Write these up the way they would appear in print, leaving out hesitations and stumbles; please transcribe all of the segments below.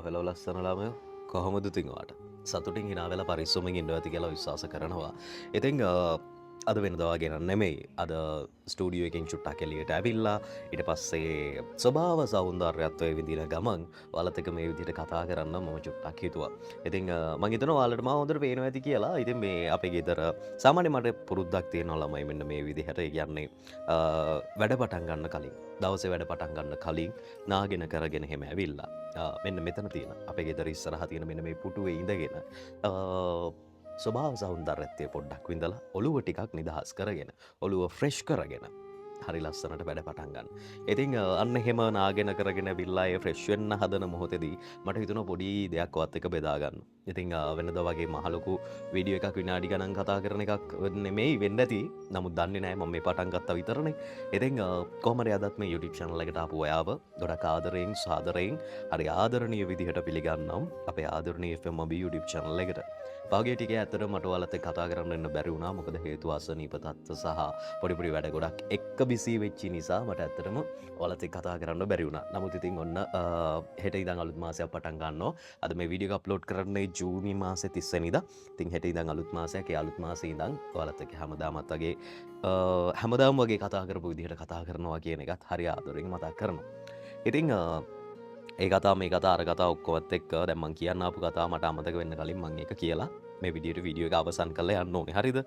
Hello ලස්සන ළමයෝ කොහොමද ඉතින් ඔයාට? සතුටින් hina වෙලා පරිස්සමෙන් ඉන්නවා ඇති කියලා විශ්වාස කරනවා. ඉතින් අද වෙනදා වගේ නෙමෙයි. අද ස්ටුඩියෝ එකෙන් චුට්ටක් එළියට ඇවිල්ලා ඊට පස්සේ ස්වභාව සෞන්දර්යත්වයේ විඳින ගමන් ඔයාලත් එක්ක මේ විදිහට කතා කරන්න මම චුට්ටක් හිතුවා. ඉතින් මම හිතනවා ඔයාලට මාව හොඳට පේනවා ඇති කියලා. ඉතින් මේ අපේ ගෙදර සාමාන්‍ය මට පුරුද්දක් තියෙනවා ළමයි මෙන්න මේ විදිහට. ඒ කියන්නේ වැඩ පටන් ගන්න කලින් දවසේ වැඩ පටන් ගන්න කලින් නාගෙන කරගෙන එහෙම ඇවිල්ලා මෙන්න මෙතන තියෙන අපේ ගෙදර ඉස්සරහ තියෙන මෙන්න මේ පුටුවේ ඉඳගෙන ස්වභාව සෞන්දර්යත්වය පොඩ්ඩක් විඳලා ඔළුව ටිකක් නිදහස් කරගෙන ඔළුව ෆ්‍රෙෂ් කරගෙන හරි ලස්සනට වැඩ පටන් ගන්න. ඉතින් අන්න එහෙම නාගෙන කරගෙන ඇවිල්ලා ඒ ෆ්‍රෙෂ් වෙන්න හදන මොහොතේදී මට හිතුණා පොඩි දෙයක් වත් එක බෙදා ගන්න. ඉතින් වෙනදා වගේ මහ ලොකු වීඩියෝ එකක් විනාඩි ගණන් කතා කරන එකක් නෙමෙයි වෙන්න ඇති. නමුත් දන්නේ නැහැ මම මේ පටන් ගත්තා විතරනේ. ඉතින් කොහමද අදත් මේ YouTube channel එකට ආපු අයව ගොඩක් ආදරයෙන් සාදරයෙන් හරි ආදරණීය විදිහට පිළිගන්නම් අපේ ආදරණීය FMB YouTube channel එකට. පාගේ ටික ඇත්තට මට ඔයාලත් එක්ක කතා කරන්න ඉන්න බැරි වුණා. මොකද හේතුව අසනීප තත්ත්ව සහ පොඩි පොඩි වැඩ ගොඩක් එක්ක බිසී වෙච්ච නිසා මට ඇත්තටම ඔයාලත් එක්ක කතා කරන්න බැරි වුණා. නමුත් ඉතින් ඔන්න හෙට ඉඳන් අලුත් මාසයක් පටන් ගන්නවා. අද මේ වීඩියෝ එක අප්ලෝඩ් කරන්නේ ජූනි මාසේ 30 වෙනිදා. ඉතින් හෙට ඉඳන් අලුත් මාසයක්. ඒ අලුත් මාසේ ඉඳන් ඔයාලත් එක්ක හැමදාමත් වගේ හැමදාම වගේ කතා කරපු විදිහට කතා කරනවා කියන එකත් හරි ආදරෙන් මතක් කරනවා. ඉතින් ඒ කතා මේ කතා අර කතා ඔක්කොමත් එක්ක දැන් මම කියන්න ආපු කතාව මට අමතක වෙන්න කලින් මම ඒක කියලා මේ වීඩියෝ එක අවසන් කරලා යන්න ඕනේ. හරිද?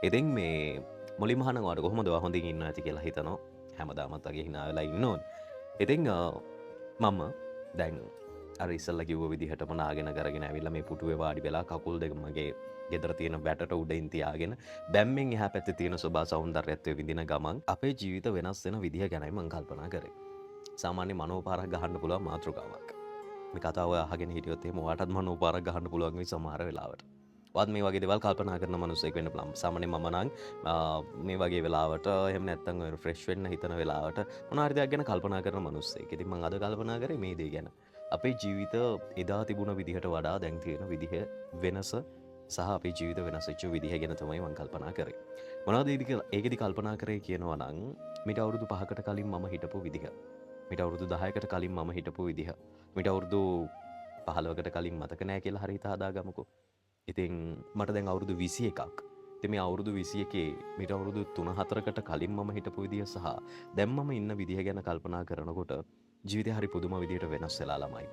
ඉතින් මේ මුලින්ම අහනවා ඔයාලා කොහොමද ඔයා හොඳින් ඉන්නවා ඇති කියලා හිතනවා. හැමදාමත් වගේ hina වෙලා ඉන්න ඕනේ. ඉතින් මම දැන් අර ඉස්සල්ලා කිව්ව විදිහටම නාගෙන කරගෙන ඇවිල්ලා මේ පුටුවේ වාඩි වෙලා කකුල් දෙක මගේ ගෙදර තියෙන වැටට උඩින් තියාගෙන බැම්මෙන් එහා පැත්තේ තියෙන සෝභා සෞන්දර්යත්වය විඳින ගමන් අපේ ජීවිත වෙනස් වෙන විදිහ ගැනයි මම කල්පනා කරේ. සාමාන්‍ය මනෝපාරක් ගහන්න පුළුවන් මාතෘකාවක්. මේ කතාව අහගෙන හිටියොත් එහෙම ඔයාටත් මනෝපාරක් ගහන්න පුළුවන් වෙයි සමහර වෙලාවට. ඔයාත් මේ වගේ දේවල් කල්පනා කරන මිනිස්සෙක් වෙන්න පුළුවන්. සාමාන්‍ය මම නම් මේ වගේ වෙලාවට එහෙම නැත්නම් ඔය ෆ්‍රෙෂ් වෙන්න හිතන වෙලාවට මොන හරි දෙයක් ගැන කල්පනා කරන මිනිස්සෙක්. ඉතින් මම අද කල්පනා කරේ මේ දේ ගැන. අපේ ජීවිත එදා තිබුණ විදිහට වඩා දැන් තියෙන විදිහ වෙනස සහ අපේ ජීවිත වෙනස් වෙච්ච විදිහ ගැන තමයි මම කල්පනා කරේ. මොනවද ඒකෙදි කල්පනා කරේ කියනවා නම් මීට අවුරුදු 5කට කලින් මම හිටපු විදිහ. මීට අවුරුදු 10කට කලින් මම හිටපු විදිහ. මීට අවුරුදු 15කට කලින් මතක නැහැ කියලා හරි හිතා දාගමුකෝ. ඉතින් මට දැන් අවුරුදු 21ක්. ඉතින් මේ අවුරුදු 21 මීට අවුරුදු 3-4කට කලින් මම හිටපු විදිහ සහ දැන් මම ඉන්න විදිහ ගැන කල්පනා කරනකොට ජීවිතේ හරි පුදුම විදිහට වෙනස් වෙලා ළමයි.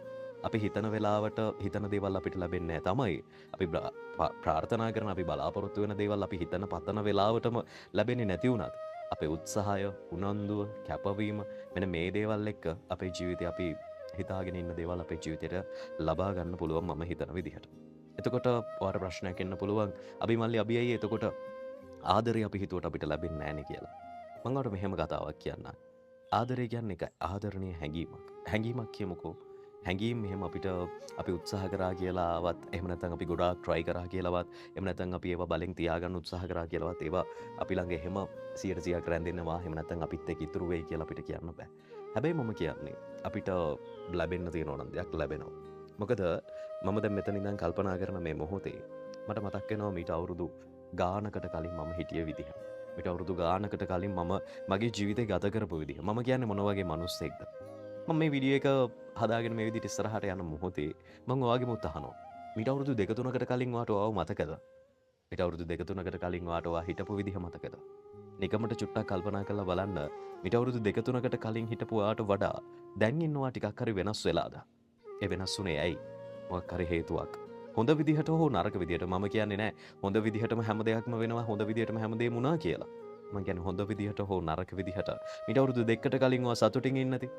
අපි හිතන වෙලාවට හිතන දේවල් අපිට ලැබෙන්නේ නැහැ තමයි. අපි ප්‍රාර්ථනා කරන අපි බලාපොරොත්තු වෙන දේවල් අපි හිතන පතන වෙලාවටම ලැබෙන්නේ නැති වුණත් අපේ උත්සාහය, උනන්දුව, කැපවීම මෙන්න මේ දේවල් එක්ක අපේ ජීවිතේ අපි හිතාගෙන ඉන්න දේවල් අපේ ජීවිතේට ලබා ගන්න පුළුවන් මම හිතන විදිහට. එතකොට ඔයාලට ප්‍රශ්නයක් එන්න පුළුවන් අභිමල්ලි අභියයි එතකොට ආදරේ අපි හිතුවට අපිට ලැබෙන්නේ නැහැ නේ කියලා. මම ඔයාලට මෙහෙම කතාවක් කියන්නම්. ආදරේ කියන්නේ එක ආදරණීය හැඟීමක්. හැඟීමක් කියමුකෝ. හැඟීම් මෙහෙම අපිට අපි උත්සාහ කරා කියලාවත් එහෙම නැත්නම් අපි ගොඩාක් try කරා කියලාවත් එහෙම නැත්නම් අපි ඒවා බලෙන් තියාගන්න උත්සාහ කරා කියලාවත් ඒවා අපි ළඟ එහෙම 100%ක් රැඳෙනවා එහෙම නැත්නම් අපිත් එක්ක ඉතුරු වෙයි කියලා අපිට කියන්න බෑ. හැබැයි මම කියන්නේ අපිට ලැබෙන්න තියෙනවා නම් දෙයක් ලැබෙනවා. මොකද මම දැන් මෙතන ඉඳන් කල්පනා කරන මේ මොහොතේ මට මතක් වෙනවා මීට අවුරුදු ගානකට කලින් මම හිටිය විදිහ. මීට අවුරුදු ගානකට කලින් මම මගේ ජීවිතේ ගත කරපු විදිහ. මම කියන්නේ මොන වගේ මිනිස්සෙක්ද? මම මේ වීඩියෝ එක හදාගෙන මේ විදිහට ඉස්සරහට යන මොහොතේ මම ඔයාගෙම උත්හනවා. මීට අවුරුදු 2-3කට කලින් ඔයාට ඔයාව මතකද? මීට අවුරුදු 2-3කට කලින් ඔයාට ඔයා හිටපු විදිහ මතකද? නිකමට චුට්ටක් කල්පනා කරලා බලන්න මීට අවුරුදු 2-3කට කලින් හිටපු ඔයාට වඩා දැන් ඉන්නවා ටිකක් හරි වෙනස් වෙලාද? ඒ වෙනස් වුණේ ඇයි? මොකක් හරි හේතුවක්. හොඳ විදිහට හෝ නරක විදිහට මම කියන්නේ නැහැ හොඳ විදිහටම හැම දෙයක්ම වෙනවා හොඳ විදිහටම හැමදේම වුණා කියලා. මම කියන්නේ හොඳ විදිහට හෝ නරක විදිහට මීට අවුරුදු 2කට කලින් ඔයා සතුටින් ඉන්නේ නැති.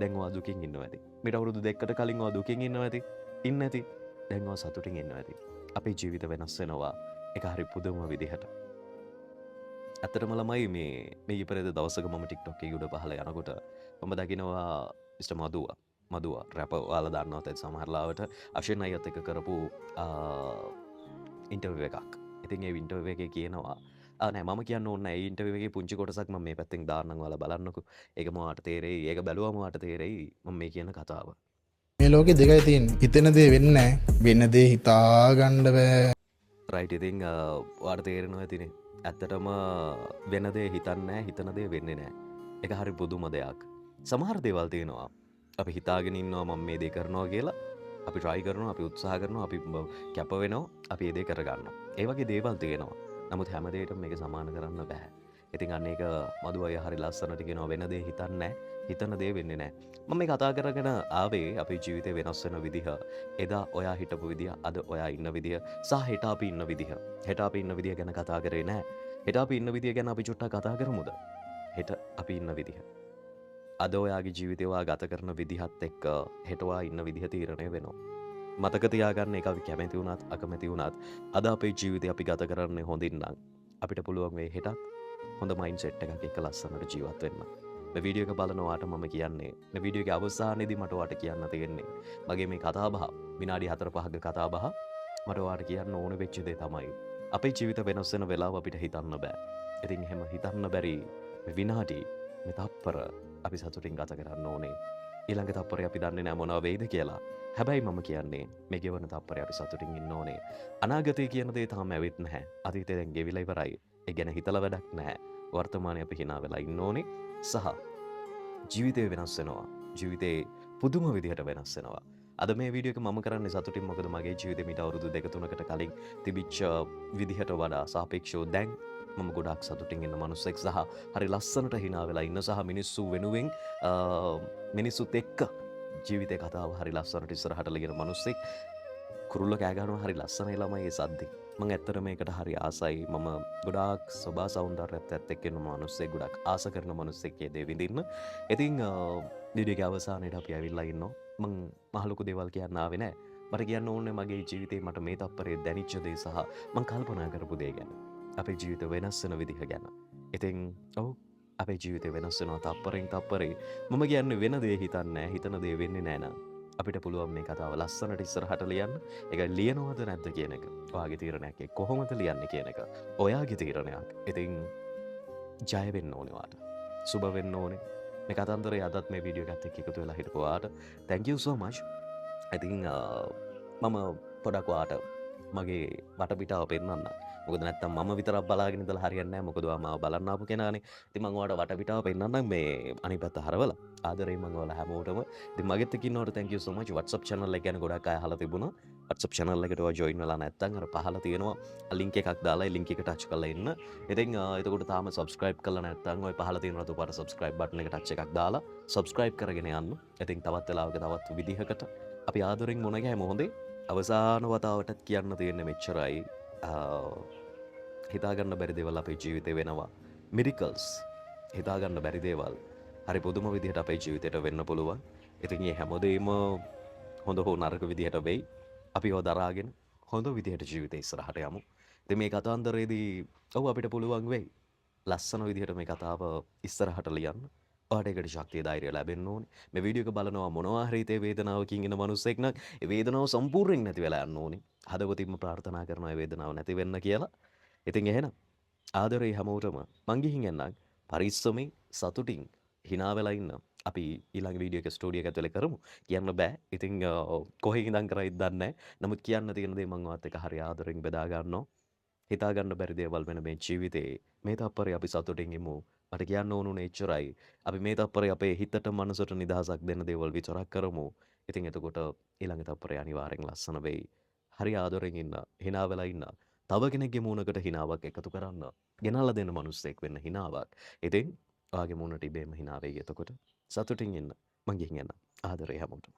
දැන් ඔයා දුකින් ඉන්නවා ඇති. මීට අවුරුදු 2කට කලින් ඔයා දුකින් ඉන්නවා ඇති. ඉන්නේ නැති. දැන් ඔයා සතුටින් ඉන්නවා ඇති. අපේ ජීවිත වෙනස් වෙනවා. ඒක හරි පුදුම විදිහට. අතරම ළමයි මේ ඊපෙරේද දවසක මම TikTok එකේ උඩ පහළ යනකොට මම දකිනවා මිස්ටර් මදුවා රැපර් ඔයාලා දන්නවද සමහර ලාවට අශින් අයත් එක්ක කරපු ඉන්ටර්විව් එකක්. ඉතින් ඒ ඉන්ටර්විව් එකේ කියනවා නෑ මම කියන්න ඕනේ නෑ. ඒ ඉන්ටර්විව් එකේ පුංචි කොටසක් මම මේ පැත්තෙන් දාන්නම් ඔයාලා බලන්නකෝ. ඒක මොකට තේරෙයි. ඒක බැලුවම ඔයාට තේරෙයි මම මේ කියන කතාව. මේ ලෝකේ දෙකයි තියෙන්නේ. හිතෙන දේ වෙන්නේ නැහැ. වෙන දේ හිතා ගන්න බෑ. රයිට්. ඉතින් ඔයාට තේරෙනවා ඇතිනේ. ඇත්තටම වෙන දේ හිතන්නේ නැහැ, හිතන දේ වෙන්නේ නැහැ. ඒක හරි පුදුම දෙයක්. සමහර දේවල් තියෙනවා අපි හිතාගෙන ඉන්නවා මම මේ දේ කරනවා කියලා. අපි try කරනවා, අපි උත්සාහ කරනවා, අපි කැප වෙනවා, අපි ඒ දේ කරගන්නවා. ඒ වගේ දේවල් තියෙනවා. නමුත් හැම දෙයකටම මේක සමාන කරන්න බෑ. ඉතින් අන්න ඒක මధు අය හරි ලස්සනට කියනවා වෙන දේ හිතන්නේ නැහැ, හිතන දේ වෙන්නේ නැහැ. මම මේ කතා කරගෙන ආවේ අපේ ජීවිතේ වෙනස් වෙන විදිහ, එදා ඔයා හිටපු විදිහ, අද ඔයා ඉන්න විදිහ, සහ හෙට අපි ඉන්න විදිහ. හෙට අපි ඉන්න විදිහ ගැන කතා කරේ නැහැ. හෙට අපි ඉන්න විදිහ ගැන අපි චුට්ටක් කතා කරමුද? හෙට අපි ඉන්න විදිහ. අද ඔයාගේ ජීවිතය ඔයා ගත කරන විදිහත් එක්ක හෙට ඔයා ඉන්න විදිහ තීරණය වෙනවා. මතක තියාගන්න එක අපි කැමති වුණත් අකමැති වුණත් අද අපේ ජීවිතය අපි ගත කරන්නේ හොඳින් නම් අපිට පුළුවන් වෙයි හෙටත් හොඳ මයින්ඩ්සෙට් එකක් එක්ක ලස්සනට ජීවත් වෙන්න. මේ වීඩියෝ එක බලනවාට මම කියන්නේ මේ වීඩියෝ එකේ අවසානයේදී මට ඔයාට කියන්න තියෙන්නේ මගේ මේ කතා බහ විනාඩි 4-5ක කතා බහ මට ඔයාට කියන්න ඕන වෙච්ච දේ තමයි අපේ ජීවිත වෙනස් වෙන වෙලාව අපිට හිතන්න බෑ. ඉතින් එහෙම හිතන්න බැරි මේ විනාඩි මේ තප්පර අපි සතුටින් ගත කරන්න ඕනේ. ඊළඟ තප්පරේ අපි දන්නේ නැහැ මොනවා වෙයිද කියලා. හැබැයි මම කියන්නේ මේ ගෙවන තප්පරේ අපි සතුටින් ඉන්න ඕනේ. අනාගතය කියන දේ තාම ඇවිත් නැහැ. අතීතේ දැන් ගෙවිලා ඉවරයි. ඒ ගැන හිතලා වැඩක් නැහැ. වර්තමානයේ අපි hina වෙලා ඉන්න ඕනේ. සහ ජීවිතේ වෙනස් වෙනවා. ජීවිතේ පුදුම විදිහට වෙනස් වෙනවා. අද මේ වීඩියෝ එක මම කරන්නේ සතුටින් මොකද මගේ ජීවිතේ මීට අවුරුදු 2-3කට කලින් තිබිච්ච විදිහට වඩා සාපේක්ෂව දැන් මම ගොඩක් සතුටින් ඉන්න මනුස්සෙක් සහ හරි ලස්සනට hina වෙලා ඉන්න සහ මිනිස්සු වෙනුවෙන් මිනිස්සුත් එක්ක ජීවිතේ කතාව හරි ලස්සනට ඉස්සරහට ලියන මනුස්සෙක්. කුරුල්ල කෑ ගහනවා හරි ලස්සනයි ළමයි ඒ සද්දේ. මම ඇත්තට මේකට හරි ආසයි. මම ගොඩාක් සබා සෞන්දර්යයත් එක්ක ඉන්න මනුස්සෙක්, ගොඩක් ආස කරන මනුස්සෙක් ඒ දේ විඳින්න. ඉතින් වීඩියෝගේ අවසානයේට අපි ඇවිල්ලා ඉන්නවා. මං මහ ලොකු දේවල් කියන්න ආවේ නෑ. මට කියන්න ඕනේ මගේ ජීවිතේ මට මේ තප්පරේ දැනිච්ච දේ සහ මං කල්පනා කරපු දේ ගැන. අපේ ජීවිත වෙනස් වෙන විදිහ ගැන. ඉතින් ඔව් අපේ ජීවිතේ වෙනස් වෙනවා තප්පරෙන් තප්පරේ. මම කියන්නේ වෙන දේ හිතන්නේ නැහැ, හිතන දේ වෙන්නේ නැහැ නං. අපිට පුළුවන් මේ කතාව ලස්සනට ඉස්සරහට ලියන්න. ඒක ලියනවද නැද්ද කියන එක ඔයාගේ තීරණයක්. ඒ කොහොමද ලියන්නේ කියන එක ඔයාගේ තීරණයක්. ඉතින් ජය වෙන්න ඕනේ ඔයාට. සුබ වෙන්න ඕනේ. මේ කතන්දරේ අදත් මේ වීඩියෝ එකත් එක්ක එකතු වෙලා හිටපු ඔයාට thank you so much. ඉතින් මම පොඩක් ඔයාට මගේ වටපිටාව පෙන්වන්නම්. මොකද නැත්තම් මම විතරක් බලාගෙන ඉඳලා හරියන්නේ නැහැ. මොකද ඔයා මාව බලන්න ආපු කෙනානේ. ඉතින් මම ඔයාලට වටපිටාව පෙන්වන්නම් මේ අනිත් පැත්ත හරවලා. ආදරේ මම ඔයාලා හැමෝටම. ඉතින් මගෙත් එක්ක ඉන්නවට thank you so much. WhatsApp channel එක ගැන ගොඩක් අය අහලා තිබුණා. WhatsApp channel එකට ඔයා join වෙලා නැත්තම් අර පහළ තියෙනවා link එකක් දාලා ඒ link එක touch කරලා ඉන්න. ඉතින් එතකොට තාම subscribe කරලා නැත්තම් ඔය පහළ තියෙන රතු පාට subscribe button එක touch එකක් දාලා subscribe කරගෙන යන්න. ඉතින් තවත් වෙලාවක තවත් විදිහකට අපි ආදරෙන් මුණ ගැහෙමු හොඳේ. අවසාන වතාවටත් කියන්න තියෙන්නේ මෙච්චරයි. හිතාගන්න බැරි දේවල් අපේ ජීවිතේ වෙනවා. මිරිකල්ස් හිතාගන්න බැරි දේවල් හරි පුදුම විදිහට අපේ ජීවිතේට වෙන්න පුළුවන්. ඉතින් මේ හැමදේම හොඳ හෝ නරක විදිහට වෙයි. අපි ඒව දරාගෙන හොඳ විදිහට ජීවිතේ ඉස්සරහට යමු. ඉතින් මේ කතාන්දරේදී ඔව් අපිට පුළුවන් වෙයි. ලස්සන විදිහට මේ කතාව ඉස්සරහට ලියන්න. ඔයාට ඒකට ශක්තිය ධෛර්යය ලැබෙන්න ඕනේ. මේ වීඩියෝ එක බලනවා මොනවා හරි හිතේ වේදනාවකින් ඉන්න මනුස්සෙක් නම් ඒ වේදනාව සම්පූර්ණයෙන් නැති වෙලා යන්න ඕනේ. හදවතින්ම ප්‍රාර්ථනා කරනවා ඒ වේදනාව නැති වෙන්න කියලා. ඉතින් එහෙනම් ආදරේ හැමෝටම මං ගිහින් එන්නම්. පරිස්සමෙන් සතුටින් hina වෙලා ඉන්න. අපි ඊළඟ වීඩියෝ එක ස්ටුඩියෝ එක ඇතුලේ කරමු. කියන්න බෑ. ඉතින් කොහේ ඉඳන් කරයිද දන්නේ නැහැ. නමුත් කියන්න තියෙන දේ මං ඔයත් එක්ක හරි ආදරෙන් බෙදා ගන්නවා. හිතාගන්න බැරි දේවල් වෙන මේ ජීවිතේ මේ තප්පරේ අපි සතුටින් ඉමු. මට කියන්න ඕනුනේ එච්චරයි. අපි මේ තප්පරේ අපේ හිතට මනසට නිදහසක් දෙන්න දේවල් විතරක් කරමු. ඉතින් එතකොට ඊළඟ තප්පරේ අනිවාර්යෙන් ලස්සන වෙයි. හරි ආදරෙන් ඉන්න, hina වෙලා ඉන්න. තව කෙනෙක්ගේ මූණකට හිනාවක් එකතු කරන්න. ගෙනල්ලා දෙන්න මිනිස්සෙක් වෙන්න හිනාවක්. ඉතින් ඔයාගේ මූණට ඉබේම hina වෙයි එතකොට. සතුටින් ඉන්න. මං ගිහින් යනවා. ආදරේ හැමෝටම.